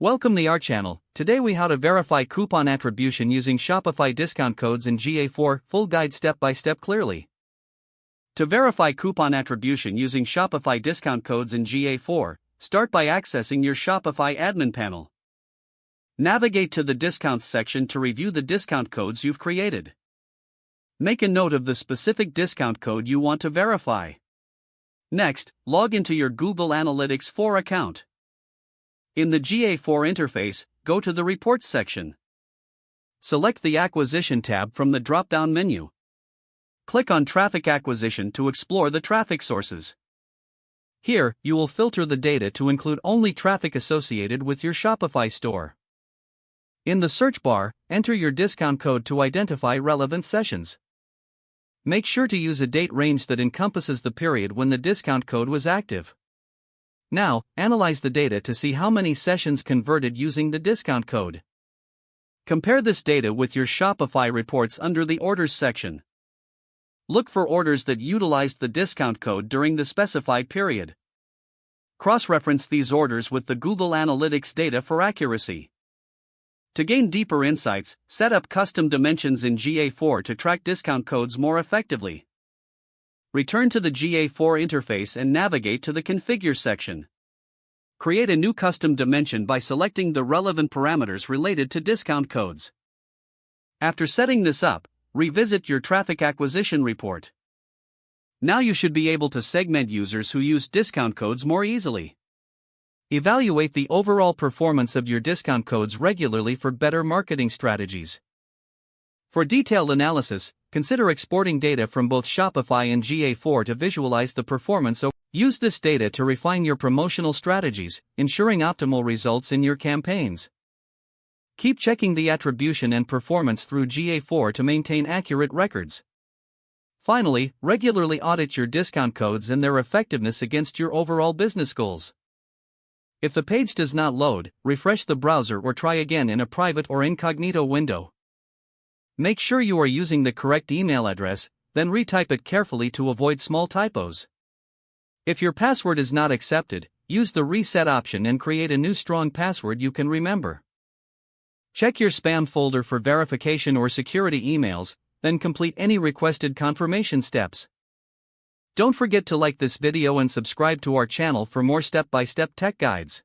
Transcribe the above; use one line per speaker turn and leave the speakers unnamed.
Welcome to our channel. Today we how to verify coupon attribution using Shopify discount codes in GA4, full guide step by step clearly. To verify coupon attribution using Shopify discount codes in GA4, start by accessing your Shopify admin panel. Navigate to the discounts section to review the discount codes you've created. Make a note of the specific discount code you want to verify. Next, log into your Google Analytics 4 account. In the GA4 interface, go to the Reports section. Select the Acquisition tab from the drop-down menu. Click on Traffic Acquisition to explore the traffic sources. Here, you will filter the data to include only traffic associated with your Shopify store. In the search bar, enter your discount code to identify relevant sessions. Make sure to use a date range that encompasses the period when the discount code was active. Now, analyze the data to see how many sessions converted using the discount code. Compare this data with your Shopify reports under the Orders section. Look for orders that utilized the discount code during the specified period. Cross-reference these orders with the Google Analytics data for accuracy. To gain deeper insights, set up custom dimensions in GA4 to track discount codes more effectively. Return to the GA4 interface and navigate to the Configure section. Create a new custom dimension by selecting the relevant parameters related to discount codes. After setting this up, revisit your traffic acquisition report. Now you should be able to segment users who use discount codes more easily. Evaluate the overall performance of your discount codes regularly for better marketing strategies. For detailed analysis, consider exporting data from both Shopify and GA4 to visualize the performance. Use this data to refine your promotional strategies, ensuring optimal results in your campaigns. Keep checking the attribution and performance through GA4 to maintain accurate records. Finally, regularly audit your discount codes and their effectiveness against your overall business goals. If the page does not load, refresh the browser or try again in a private or incognito window. Make sure you are using the correct email address, then retype it carefully to avoid small typos. If your password is not accepted, use the reset option and create a new strong password you can remember. Check your spam folder for verification or security emails, then complete any requested confirmation steps. Don't forget to like this video and subscribe to our channel for more step-by-step tech guides.